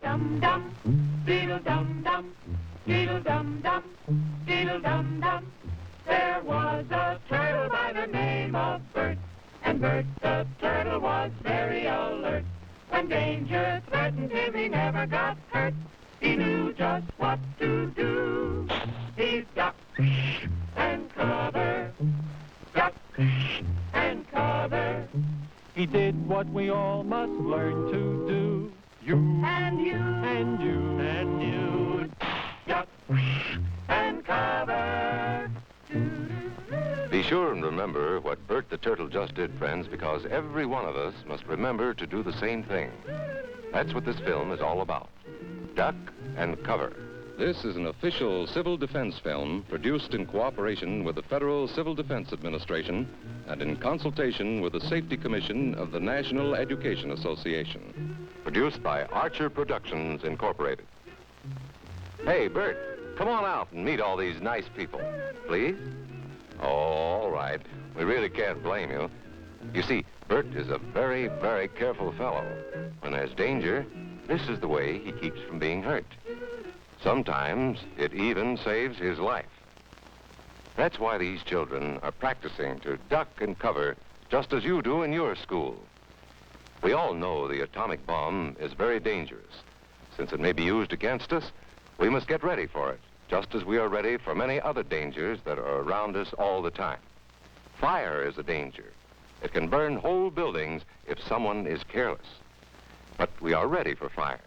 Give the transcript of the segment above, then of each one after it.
Diddle-dum-dum, diddle-dum-dum, diddle-dum-dum, diddle-dum-dum. There was a turtle by the name of Bert, and Bert the turtle was very alert. When danger threatened him, he never got hurt. He knew just what to do. He ducked and cover, ducked and cover. He did what we all must learn to do. You and you and you and you, duck and cover. Be sure and remember what Bert the Turtle just did, friends, because every one of us must remember to do the same thing. That's what this film is all about. Duck and cover. This is an official civil defense film produced in cooperation with the Federal Civil Defense Administration and in consultation with the Safety Commission of the National Education Association. Produced by Archer Productions, Incorporated. Hey, Bert, come on out and meet all these nice people, please. Oh, all right. We really can't blame you. You see, Bert is a very, very careful fellow. When there's danger, this is the way he keeps from being hurt. Sometimes it even saves his life. That's why these children are practicing to duck and cover just as you do in your school. We all know the atomic bomb is very dangerous. Since it may be used against us, we must get ready for it, just as we are ready for many other dangers that are around us all the time. Fire is a danger. It can burn whole buildings if someone is careless. But we are ready for fires.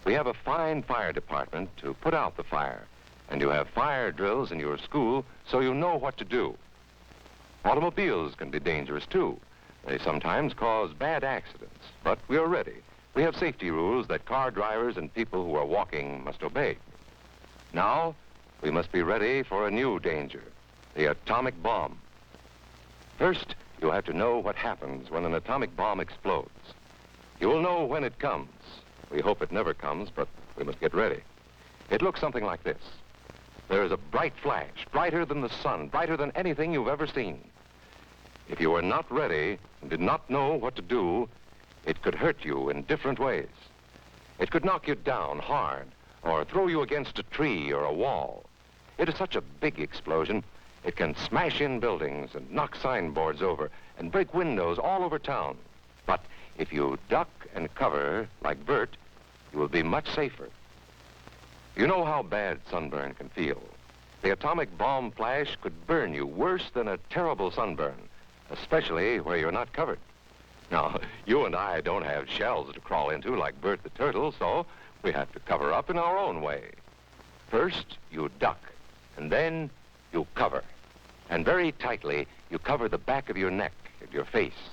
We have a fine fire department to put out the fire, and you have fire drills in your school so you know what to do. Automobiles can be dangerous too. They sometimes cause bad accidents, but we are ready. We have safety rules that car drivers and people who are walking must obey. Now, we must be ready for a new danger, the atomic bomb. First, you have to know what happens when an atomic bomb explodes. You will know when it comes. We hope it never comes, but we must get ready. It looks something like this. There is a bright flash, brighter than the sun, brighter than anything you've ever seen. If you are not ready and did not know what to do, it could hurt you in different ways. It could knock you down hard or throw you against a tree or a wall. It is such a big explosion, it can smash in buildings and knock signboards over and break windows all over town. But if you duck and cover like Bert, you will be much safer. You know how bad sunburn can feel. The atomic bomb flash could burn you worse than a terrible sunburn, especially where you're not covered. Now, you and I don't have shells to crawl into like Bert the Turtle, so we have to cover up in our own way. First, you duck, and then you cover. And very tightly, you cover the back of your neck and your face.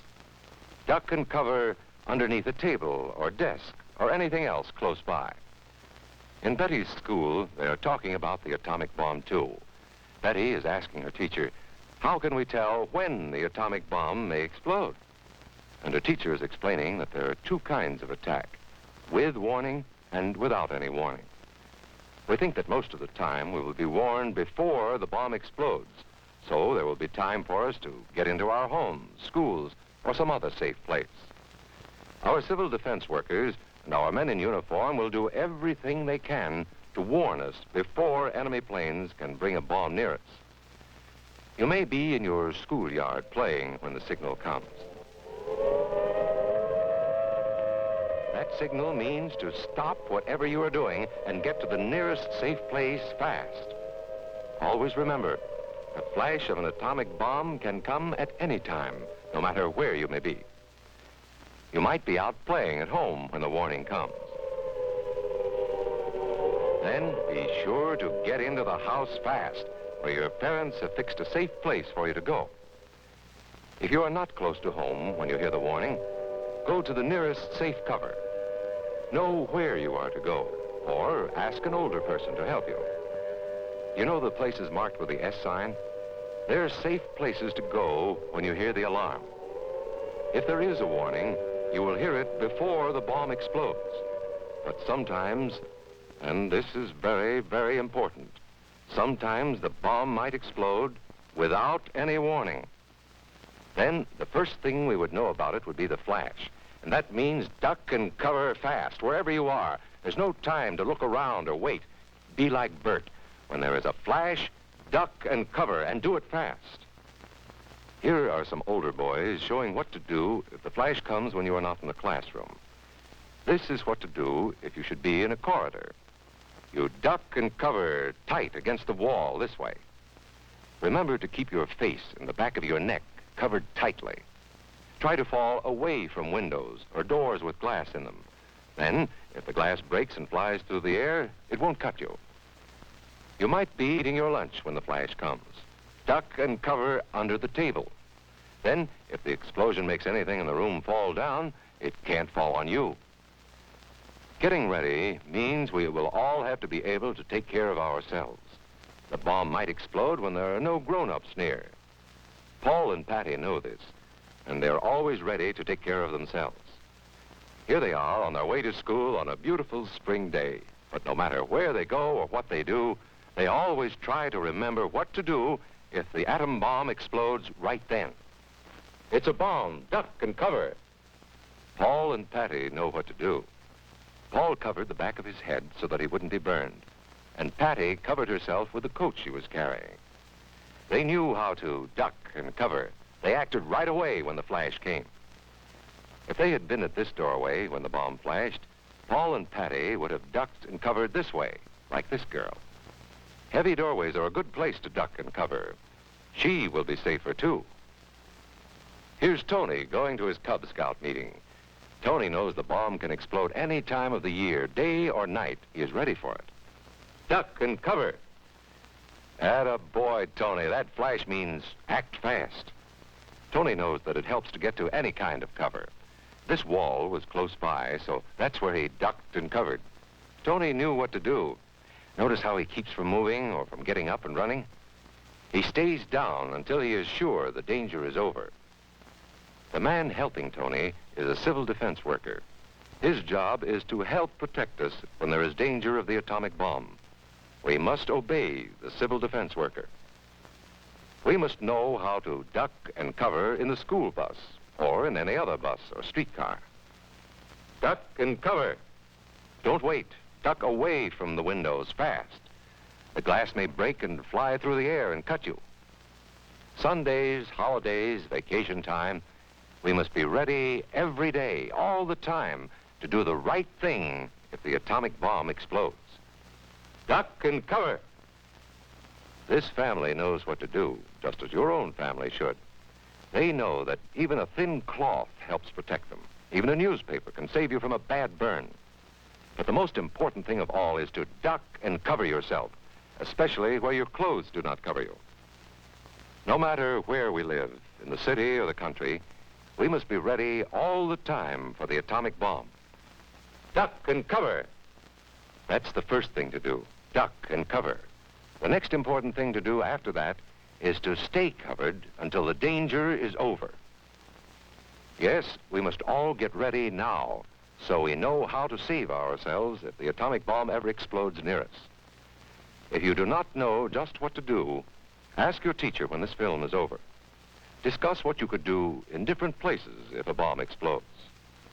Duck and cover underneath a table or desk or anything else close by. In Betty's school, they are talking about the atomic bomb, too. Betty is asking her teacher, how can we tell when the atomic bomb may explode? And her teacher is explaining that there are two kinds of attack, with warning and without any warning. We think that most of the time we will be warned before the bomb explodes, so there will be time for us to get into our homes, schools, or some other safe place. Our civil defense workers and our men in uniform will do everything they can to warn us before enemy planes can bring a bomb near us. You may be in your schoolyard playing when the signal comes. That signal means to stop whatever you are doing and get to the nearest safe place fast. Always remember, the flash of an atomic bomb can come at any time, no matter where you may be. You might be out playing at home when the warning comes. Then be sure to get into the house fast, where your parents have fixed a safe place for you to go. If you are not close to home when you hear the warning, go to the nearest safe cover. Know where you are to go, or ask an older person to help you. You know the places marked with the S sign? They're safe places to go when you hear the alarm. If there is a warning, you will hear it before the bomb explodes. But sometimes, and this is very, very important, sometimes the bomb might explode without any warning. Then the first thing we would know about it would be the flash. And that means duck and cover fast, wherever you are. There's no time to look around or wait. Be like Bert. When there is a flash, duck and cover, and do it fast. Here are some older boys showing what to do if the flash comes when you are not in the classroom. This is what to do if you should be in a corridor. You duck and cover tight against the wall this way. Remember to keep your face and the back of your neck covered tightly. Try to fall away from windows or doors with glass in them. Then, if the glass breaks and flies through the air, it won't cut you. You might be eating your lunch when the flash comes. Duck and cover under the table. Then, if the explosion makes anything in the room fall down, it can't fall on you. Getting ready means we will all have to be able to take care of ourselves. The bomb might explode when there are no grown-ups near. Paul and Patty know this, and they're always ready to take care of themselves. Here they are on their way to school on a beautiful spring day. But no matter where they go or what they do, they always try to remember what to do if the atom bomb explodes right then. It's a bomb. Duck and cover. Paul and Patty know what to do. Paul covered the back of his head so that he wouldn't be burned, and Patty covered herself with the coat she was carrying. They knew how to duck and cover. They acted right away when the flash came. If they had been at this doorway when the bomb flashed, Paul and Patty would have ducked and covered this way, like this girl. Heavy doorways are a good place to duck and cover. She will be safer, too. Here's Tony going to his Cub Scout meeting. Tony knows the bomb can explode any time of the year, day or night. He is ready for it. Duck and cover. Atta boy, Tony. That flash means act fast. Tony knows that it helps to get to any kind of cover. This wall was close by, so that's where he ducked and covered. Tony knew what to do. Notice how he keeps from moving or from getting up and running? He stays down until he is sure the danger is over. The man helping Tony is a civil defense worker. His job is to help protect us when there is danger of the atomic bomb. We must obey the civil defense worker. We must know how to duck and cover in the school bus or in any other bus or streetcar. Duck and cover. Don't wait. Duck away from the windows fast. The glass may break and fly through the air and cut you. Sundays, holidays, vacation time, we must be ready every day, all the time, to do the right thing if the atomic bomb explodes. Duck and cover. This family knows what to do, just as your own family should. They know that even a thin cloth helps protect them. Even a newspaper can save you from a bad burn. But the most important thing of all is to duck and cover yourself, especially where your clothes do not cover you. No matter where we live, in the city or the country, we must be ready all the time for the atomic bomb. Duck and cover. That's the first thing to do, duck and cover. The next important thing to do after that is to stay covered until the danger is over. Yes, we must all get ready now so we know how to save ourselves if the atomic bomb ever explodes near us. If you do not know just what to do, ask your teacher when this film is over. Discuss what you could do in different places if a bomb explodes.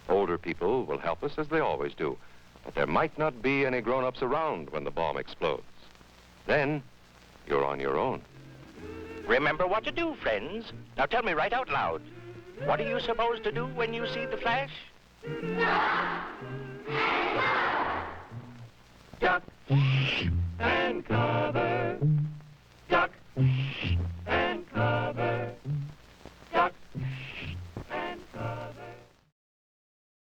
Older people will help us as they always do, but there might not be any grown-ups around when the bomb explodes. Then, you're on your own. Remember what to do, friends. Now tell me right out loud. What are you supposed to do when you see the flash? Duck and cover.